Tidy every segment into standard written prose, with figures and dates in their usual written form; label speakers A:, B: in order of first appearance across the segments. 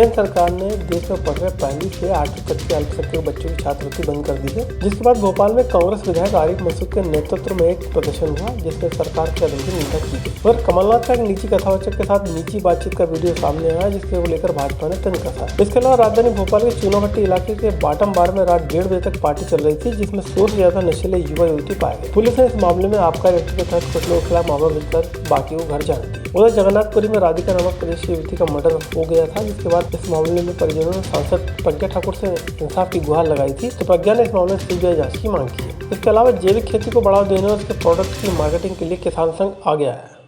A: केंद्र सरकार ने देश में पढ़ रहे 1वीं से 8वीं तक के अल्पसंख्यक बच्चों की छात्रवृत्ति बंद कर दी है, जिसके बाद भोपाल में कांग्रेस विधायक आरिफ मसूद के नेतृत्व में एक प्रदर्शन हुआ, जिसमें सरकार के कदम की निंदा की गई। और कमलनाथ का एक निजी कथावाचक के साथ निजी बातचीत का वीडियो सामने आया, जिसको लेकर भाजपा ने तंज कसा। इसके अलावा राजधानी भोपाल के चूनाभट्टी इलाके के बाटम बार में रात 1:30 बजे तक पार्टी चल रही थी, जिसमें 100 से ज्यादा नशीले युवा युवती पाए गए। पुलिस ने इस मामले में आबकारी एक्ट के तहत कुछ लोगों के खिलाफ मामला दर्ज कर बाकी को घर जाने दिया। उधर जगन्नाथपुरी में राधिका नामक प्रदेश की युवती का मर्डर हो गया था, जिसके बाद इस मामले में परिजनों ने सांसद प्रज्ञा ठाकुर से इंसाफ की गुहार लगाई थी, तो प्रज्ञा ने इस मामले में सीबीआई जांच की मांग की है। इसके अलावा जैविक खेती को बढ़ावा देने और उसके प्रोडक्ट की मार्केटिंग के लिए किसान संघ आ गया है।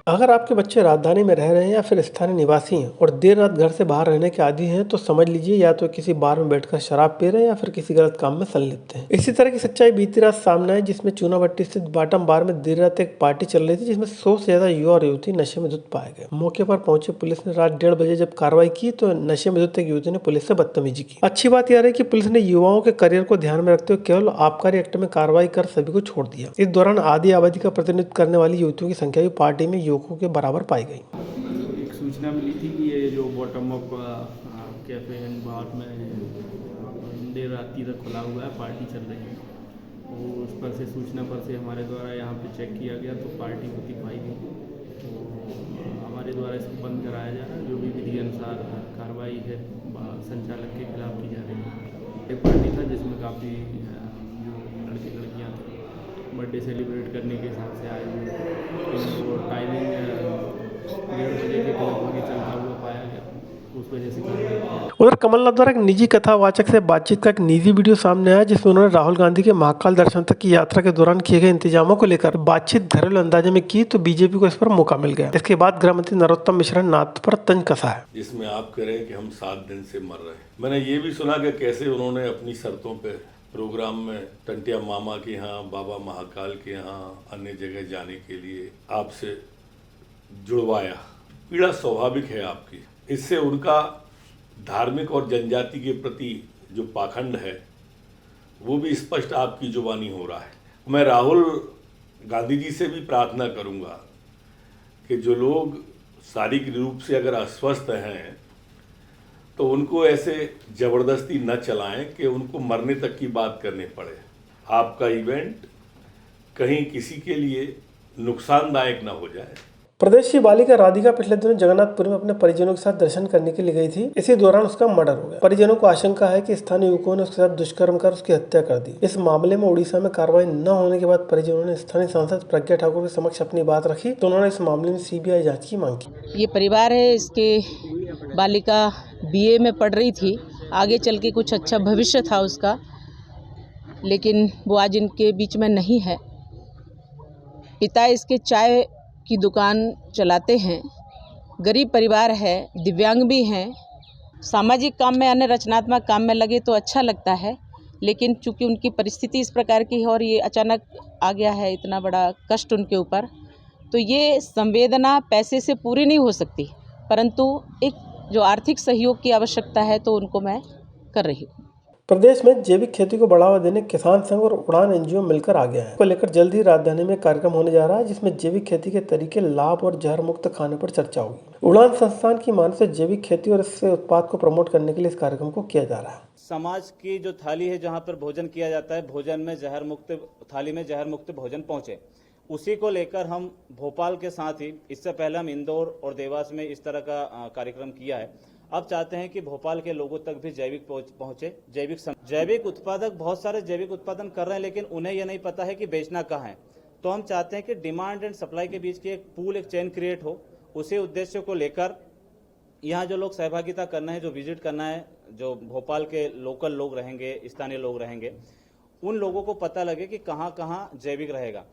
A: अगर आपके बच्चे राजधानी में रह रहे हैं या फिर स्थानीय निवासी हैं और देर रात घर से बाहर रहने के आदी हैं, तो समझ लीजिए या तो किसी बार में बैठकर शराब पी रहे हैं या फिर किसी गलत काम में संलिप्त हैं। इसी तरह की सच्चाई बीती रात सामने आई, जिसमें चूनाभट्टी स्थित बाटम बार में देर रात एक पार्टी चल रही थी, जिसमें 100 से ज्यादा युवा और युवती नशे में धुत पाए गए। मौके पर पहुंचे पुलिस ने रात 1:30 बजे जब कार्रवाई की तो नशे में धुत एक युवती ने पुलिस से बदतमीजी की। अच्छी बात यह रही कि पुलिस ने युवाओं के करियर को ध्यान में रखते हुए केवल आबकारी एक्ट में कार्रवाई कर सभी को छोड़ दिया। इस दौरान आधी आबादी का प्रतिनिधित्व करने वाली युवतियों की संख्या भी पार्टी में युवकों के बराबर पाई गई।
B: एक सूचना मिली थी कि ये जो बॉटम अप कैफे एंड बार में देर रात तक खुला हुआ है, पार्टी चल रही है। तो उस पर से सूचना पर से हमारे द्वारा यहाँ पे चेक किया गया तो पार्टी होती पाई गई। तो हमारे द्वारा इसको बंद कराया जा रहा है। जो भी विधि अनुसार कार्रवाई है संचालक के खिलाफ की जा रही है। एक पार्टी था जिसमें काफ़ी जो लड़के लड़कियाँ थे बर्थडे सेलिब्रेट करने के हिसाब से आए हुए, तो टाइमिंग 1:30 बजे के लगभग चलता हुआ पाया गया, उस वजह से कार्रवाई।
A: उधर कमलनाथ द्वारा एक निजी कथावाचक से बातचीत का एक निजी वीडियो सामने आया, जिसमें उन्होंने राहुल गांधी के महाकाल दर्शन तक की यात्रा के दौरान किए गए इंतजामों को लेकर बातचीत घरेलू अंदाजे में की, तो बीजेपी को इस पर मौका मिल गया। इसके बाद गृह मंत्री नरोत्तम मिश्रा ने नाथ पर तंज कसा है,
C: जिसमें आप कह रहे हैं कि हम 7 दिन से मर रहे हैं। मैंने ये भी सुना कि कैसे उन्होंने अपनी शर्तों पे प्रोग्राम में टंटिया मामा के यहाँ, बाबा महाकाल के यहाँ, अन्य जगह जाने के लिए आपसे जुड़वाया। पीड़ा स्वाभाविक है आपकी। इससे उनका धार्मिक और जनजाति के प्रति जो पाखंड है वो भी स्पष्ट आपकी जुबानी हो रहा है। मैं राहुल गांधी जी से भी प्रार्थना करूंगा कि जो लोग शारीरिक रूप से अगर अस्वस्थ हैं तो उनको ऐसे जबरदस्ती न चलाएं कि उनको मरने तक की बात करनी पड़े। आपका इवेंट कहीं किसी के लिए नुकसानदायक न हो जाए।
A: प्रदेश की बालिका राधिका पिछले दिनों जगन्नाथपुरी में अपने परिजनों के साथ दर्शन करने के लिए गई थी। इसी दौरान उसका मर्डर हो गया। परिजनों को आशंका है कि स्थानीय युवकों ने उसके साथ दुष्कर्म कर उसकी हत्या कर दी। इस मामले में उड़ीसा में कार्रवाई न होने के बाद परिजनों ने स्थानीय सांसद प्रज्ञा ठाकुर के समक्ष अपनी बात रखी, तो उन्होंने इस मामले में सीबीआई जांच की मांग की।
D: ये परिवार है, इसके बालिका BA में पढ़ रही थी, आगे चल के कुछ अच्छा भविष्य था उसका, लेकिन वो आज इनके बीच में नहीं है। पिता इसके चाय की दुकान चलाते हैं, गरीब परिवार है, दिव्यांग भी हैं। सामाजिक काम में, अन्य रचनात्मक काम में लगे तो अच्छा लगता है, लेकिन चूंकि उनकी परिस्थिति इस प्रकार की है और ये अचानक आ गया है इतना बड़ा कष्ट उनके ऊपर, तो ये संवेदना पैसे से पूरी नहीं हो सकती, परंतु एक जो आर्थिक सहयोग की आवश्यकता है तो उनको मैं कर रही हूँ।
A: प्रदेश में जैविक खेती को बढ़ावा देने किसान संघ और उड़ान NGO मिलकर आ गया है। को लेकर जल्द ही राजधानी में कार्यक्रम होने जा रहा है, जिसमें जैविक खेती के तरीके, लाभ और जहर मुक्त खाने पर चर्चा होगी। उड़ान संस्थान की मान से जैविक खेती और इससे उत्पाद को प्रमोट करने के लिए इस कार्यक्रम को किया जा रहा है।
E: समाज की जो थाली है, जहाँ पर भोजन किया जाता है, भोजन में जहर मुक्त, थाली में जहर मुक्त भोजन पहुँचे, उसी को लेकर हम भोपाल के साथ ही इससे पहले हम इंदौर और देवास में इस तरह का कार्यक्रम किया है। अब चाहते हैं कि भोपाल के लोगों तक भी जैविक पहुंचे। जैविक उत्पादक बहुत सारे जैविक उत्पादन कर रहे हैं, लेकिन उन्हें यह नहीं पता है कि बेचना कहाँ है। तो हम चाहते हैं कि डिमांड एंड सप्लाई के बीच की एक पूल, एक चेन क्रिएट हो। उसी उद्देश्य को लेकर यहाँ जो लोग सहभागिता करना है, जो विजिट करना है, जो भोपाल के लोकल लोग रहेंगे, स्थानीय लोग रहेंगे, उन लोगों को पता लगे कि कहाँ कहाँ जैविक रहेगा।